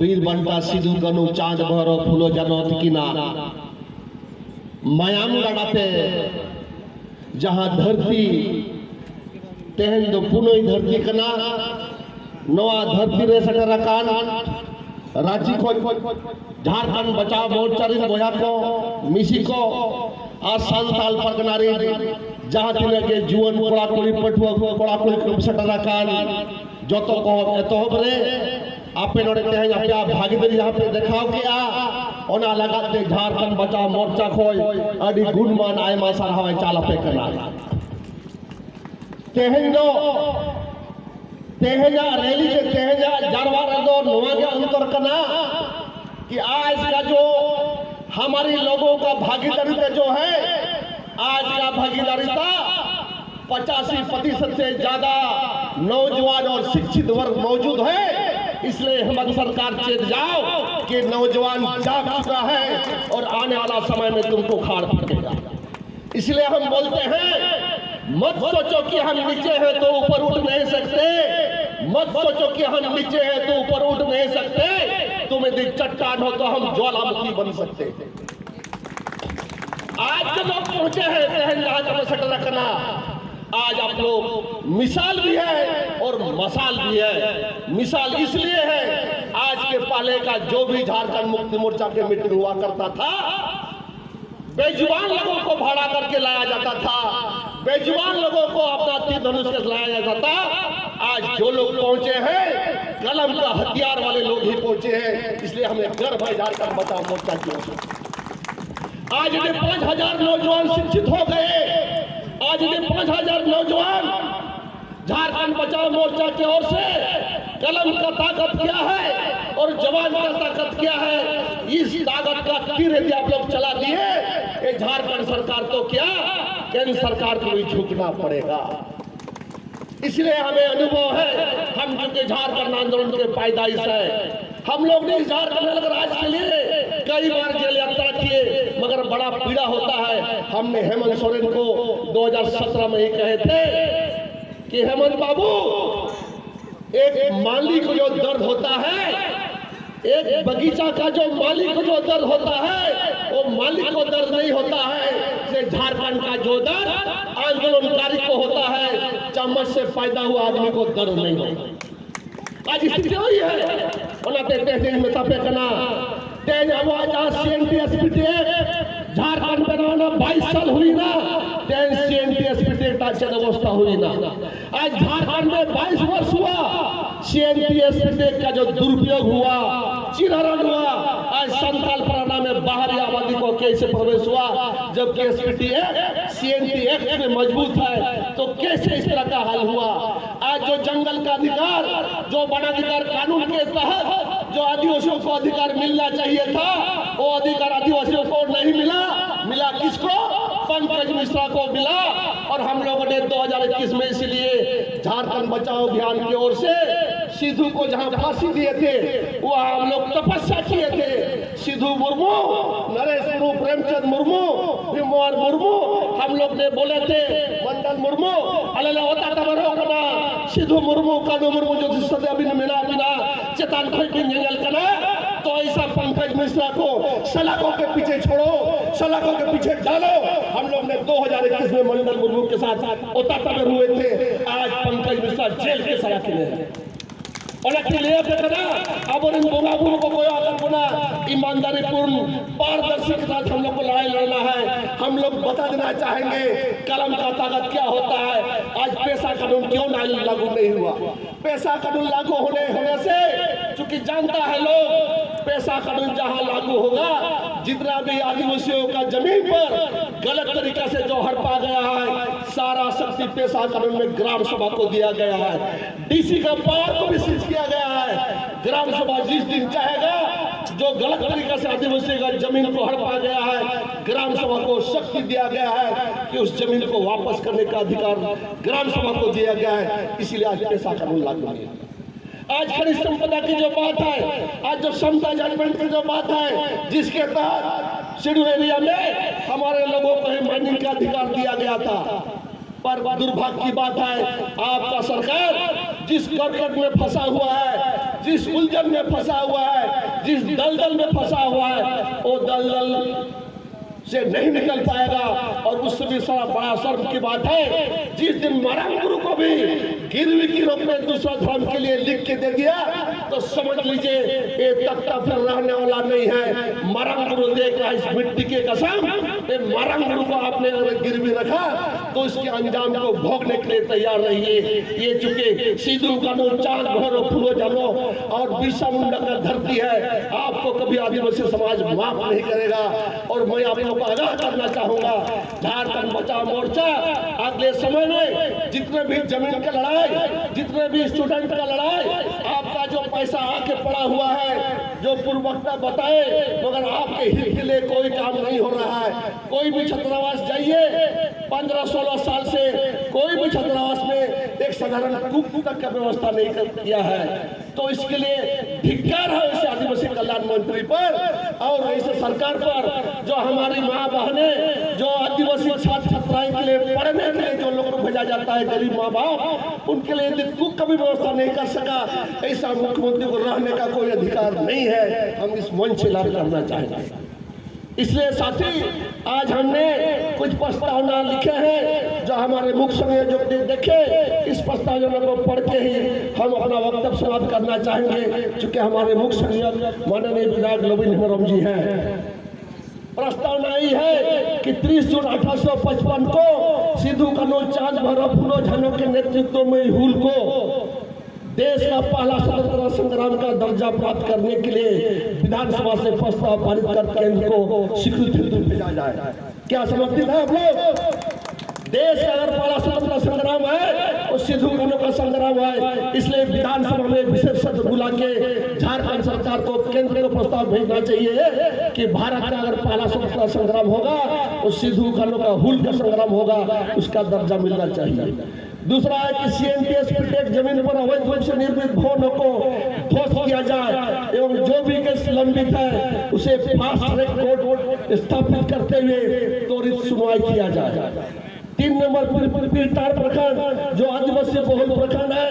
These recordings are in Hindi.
वीर बनता सिंधु गनु चांद भरो फूलो जनोत किना मायाम गड़ाते जहां धरती तेहन दो पुनई धरती कना नवा धरती रे सटरकान रांची को झारखंड बचाव मोर्चा रे बोया को मिसी को आ संताल परगनारी जहां तिने के जीवन कोड़ा कोड़ी पटुआ कोड़ा कोड़ी सटरकान जतो को एतोब रे आपे नोड़े तेहन आपया भागीदारी यहाँ पे देखाव किया ओना लगाते झारखंड बचाव मोर्चा खोय अडी गुणमान आयमा सरहावे चाला पे करना तेहंजो तेहजा रैली के तेहजा जानवर दो नवा के अंतर करना कि आज का जो हमारी लोगों का भागीदारी जो है आज का भागीदारीता 85% से ज्यादा नौजवान और शिक्षित वर्ग मौजूद है। इसलिए हमारी सरकार चेत जाओ कि नौजवान जाग चुका है और आने वाला समय में तुमको खाड़ फटेगा। इसलिए हम बोलते हैं मत सोचो कि हम नीचे हैं तो ऊपर उठ नहीं सकते, मत सोचो कि हम नीचे हैं तो ऊपर उठ नहीं सकते, तुम यदि चट्टान हो तो हम ज्वालामुखी बन सकते। आज जो लोग पहुंचे हैं तहन रखना, आज आप लोग मिसाल भी है और मसाल भी है। मिसाल इसलिए है आज के पहले का जो भी झारखंड मुक्ति मोर्चा के मीटिंग हुआ करता था बेजुबान लोगों को भाड़ा करके लाया जाता था, बेजुबान लोगों को अपना तीर धनुष से लाया जाता था। आज जो लोग पहुंचे हैं कलम का हथियार वाले लोग ही पहुंचे हैं। इसलिए हमें गर्व है झारखंड बचाओ मोर्चा की ओर से। आज यदि 5000 नौजवान शिक्षित हो गए, आज यदि 5000 नौजवान झारखंड बचाओ मोर्चा की ओर से कलम का ताकत क्या है और जवान का ताकत क्या है, इस ताकत का तीर यदि आप लोग चला दिए, ये झारखंड सरकार तो क्या केंद्र सरकार को भी झुकना पड़ेगा। इसलिए हमें अनुभव है, हम चूंकि झारखंड आंदोलन के पैदाइश है, हम लोग ने झारखंड अलग राज्य के लिए कई बार जेल यात्रा किए, मगर बड़ा पीड़ा होता है। हमने हेमंत सोरेन को 2017 में ही कहे थे कि हेमंत बाबू, एक माली को जो दर्द होता है, एक बगीचा का जो मालिक को जो दर्द होता है, वो मालिक को दर्द नहीं होता है, से झारखंड का जो दर्द आंदोलनकारी को होता है, चम्मच से पैदा हुआ आदमी को दर्द नहीं होता। आज स्थिति वही है। में तपे कना तेज आवाज आज CNTSPT झारखंड बनाना 22 साल हुई ना, तेज CNTSPT टाचे व्यवस्था हुई ना। आज झारखंड में 22 वर्ष हुआ, CNTSPT का जो दुरुपयोग हुआ, चिरहरण हुआ। आज संताल पराना में बाहरी आबादी को कैसे प्रवेश हुआ, जबकि CNT एक्ट में मजबूत है, तो कैसे इस तरह का हाल हुआ। आज जो जंगल का अधिकार, जो वन अधिकार कानून के तहत जो आदिवासियों को अधिकार मिलना चाहिए था, वो अधिकार आदिवासियों को नहीं मिला। मिला किसको? पंकज मिश्रा को मिला। और हम लोगों ने 2021 में इसलिए झारखंड बचाओ अभियान की ओर से सिद्धू को जहां फांसी दिए थे, वहां हम लोग तपस्या किए थे। सिद्धू मुर्मू, नरेश मुर्मू, प्रेमचंद मुर्मू, भीमवार मुर्मू, हम लोग ने बोले थे मंडल मुर्मू अलग होता था बना सिद्धू मुर्मू कानू मुर्मू जो सदैव मिला बिना चेतन करना। तो ऐसा पंकज मिश्रा को सलाखों के पीछे छोड़ो, सलाखों के पीछे डालो। हम लोग ने 2021 में मंडल मुर्मू के साथ ओतातावर हुए थे। आज पंकज मिश्रा जेल के सलाखे में और अब इन बोगाबुओं को कोई आकर गुना ईमानदारी पूर्ण पारदर्शी के साथ हम लोग को लड़ाई लड़ना है। हम लोग बता देना चाहेंगे कलम का ताकत क्या होता है। आज पेशा कानून क्यों लागू नहीं हुआ? पेशा कानून लागू होने से चूंकि जानता है लोग, पेशा कानून जहां लागू होगा, जितना भी आदिवासियों का जमीन पर गलत तरीका से जो हड़पा गया है, सारा शक्ति पेशा कानून में ग्राम सभा को दिया गया है। DC का पावर को भी सीज किया गया है। ग्राम सभा जिस दिन चाहेगा, जो गलत तरीका से आदिवासी का जमीन को हड़पा गया है, ग्राम सभा को शक्ति दिया गया है कि उस जमीन को वापस करने का अधिकार ग्राम सभा को दिया गया है। इसीलिए आज पेशा कानून लागू नहीं। आज खनिज संपदा की जो बात है, आज जो समता जजमेंट की जो बात है, जिसके तहत शेड्यूल एरिया में हमारे लोगों को ही माइनिंग का अधिकार दिया गया था, पर दुर्भाग्य की बात है आपका सरकार जिस करकट में फंसा हुआ है, जिस उलझन में फंसा हुआ है, जिस दलदल में फंसा हुआ है, वो दलदल से नहीं निकल पाएगा। और उससे भी बड़ा शर्म की बात है, जिस दिन मरंग गुरु को भी गिरवी की रूप में दूसरा धर्म के लिए लिख के दे दिया तो समझ लीजिए ये तख्ता फिर रहने वाला नहीं है। मरंग गुरु देख रहा है इस मिट्टी के कसम, ये मरंग गुरु को आपने अगर गिरवी रखा तो इसके अंजाम को भोगने के लिए तैयार रहिए। ये चूंकि सिद्धू कानून, चांद भैरव, फूलो जलो और बिरसा मुंडा का धरती है, आपको कभी आदिवासी समाज माफ नहीं करेगा। और मैं आप लोगों को आगाह करना चाहूंगा, झारखंड बचाओ मोर्चा अगले समय में जितने भी जमीन की लड़ाई, जितने भी स्टूडेंट का लड़ाई, आपका जो पैसा आके पड़ा हुआ है, जो पूर्ववक्ता बताए, मगर आपके हित के लिए कोई काम नहीं हो रहा है। कोई भी छात्रावास जाइए, 15-16 साल से कोई भी छात्रावास में एक साधारण कुक तक का व्यवस्था नहीं किया है। तो इसके लिए धिक्कार है ऐसे आदिवासी कल्याण मंत्री पर और ऐसे सरकार पर, जो हमारी माँ बहनें, जो आदिवासी छात्र छात्राएं के लिए पढ़ने के लिए जो लोग को भेजा जाता है, गरीब माँ बाप, उनके लिए यदि कुक का भी व्यवस्था नहीं कर सका, ऐसा मुख्यमंत्री को रहने का कोई अधिकार नहीं है। हम इस मंच से लाभ करना चाहेंगे। इसलिए साथी, आज हमने कुछ प्रस्तावना लिखे हैं जो हमारे मुख्य संयोजक ने देखे। इस प्रस्तावना को पढ़ के ही हम अपना वक्तव्य समाप्त करना चाहेंगे, क्योंकि हमारे मुख्य संयोजक माननीय विधायक लोबिन हेम्ब्रम जी हैं। प्रस्तावना यही है कि 30 जून 1855 को सिद्धू कानून, चांद भैरव, फूलो झनो के नेतृत्व में हुल को देश का पहला स्वतंत्रता संग्राम का दर्जा प्राप्त करने के लिए विधानसभा से प्रस्ताव पारित कर केंद्र को स्वीकृति भेजा जाए। क्या समझते हैं आप लोग? देश का अगर पहला स्वतंत्रता संग्राम है और सिद्धू कानून का संग्राम है, इसलिए विधानसभा में विशेष सत्र बुला के झारखंड सरकार को केंद्र को प्रस्ताव भेजना चाहिए कि भारत का अगर पहला स्वतंत्रता संग्राम होगा और सिद्धू कानून का हुल का संग्राम होगा, उसका दर्जा मिलना चाहिए। दूसरा है कि सीएनटीएस प्रत्येक जमीन पर अवैध रूप से निर्मित भवनों को ध्वस्त किया जाए एवं जो भी केस लंबित है उसे फास्ट ट्रैक कोर्ट स्थापित करते हुए त्वरित सुनवाई किया जाए। 3 नंबर पीरटार प्रखंड जो आदिवासी बहुल प्रखंड है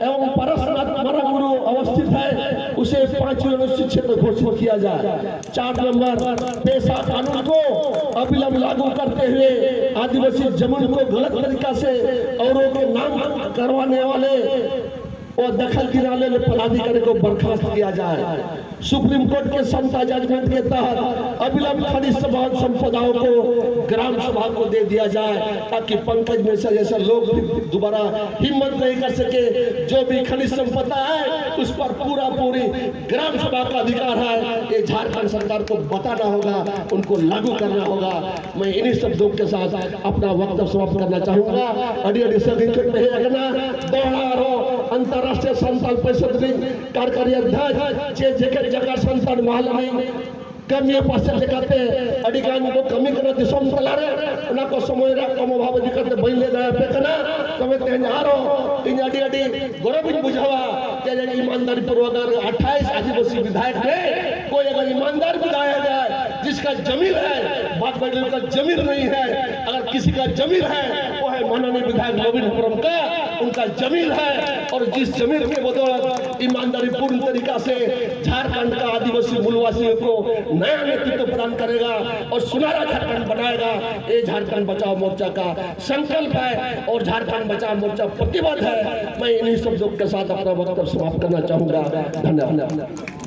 एवं परसनाथ मरंग गुरु अवस्थित है, उसे 5 यूनिवर्सिटी क्षेत्र घोषित किया जाए। 4 नंबर पेशा कानून को अविलंब लागू करते हुए आदिवासी जमीन को गलत तरीका से औरों के नाम करवाने वाले और दखल गिराने वाले पदाधिकारी को बर्खास्त किया जाए। सुप्रीम कोर्ट के समता जजमेंट के तहत अविलंब खनिज संपदाओं को ग्राम सभा को दे दिया जाए, ताकि पंकज मिश्रा जैसे लोग दोबारा हिम्मत नहीं कर सके। जो भी खनिज संपदा है उस पर पूरी ग्राम सभा का अधिकार है। ये झारखंड सरकार को बताना होगा, उनको लागू करना होगा। मैं इन्हीं शब्दों के साथ अपना वक्तव्य समाप्त करना चाहूंगा। अंतर्राष्ट्रीय संताल परिषद कार्यकारी अध्यक्ष जगह संतान महालमी कमी पास दिखाते अडिगान को कमी करना दिसम तलारे ना को समय रा कम भाव दिखाते बइले जाए पेकना तमे तेनारो इन अडी अडी गौरव बुझावा के ईमानदारी पूर्वक 28 आदिवासी विधायक ने कोई अगर ईमानदार विधायक है जिसका जमीन है, बात बदल का जमीन नहीं है, अगर किसी का जमीन है वो है माननीय विधायक लोबिन हेम्ब्रम का, उनका जमीन है। और जिस जमीन के बदौलत ईमानदारी पूर्ण तरीका से झारखंड का आदिवासी मूलवासियों को नया नेतृत्व प्रदान करेगा और सुनहरा झारखंड बनाएगा, ये झारखंड बचाओ मोर्चा का संकल्प है और झारखंड बचाओ मोर्चा प्रतिबद्ध है। मैं इन्हीं शब्दों के साथ अपना वक्तव्य समाप्त करना चाहूंगा। धन्यवाद।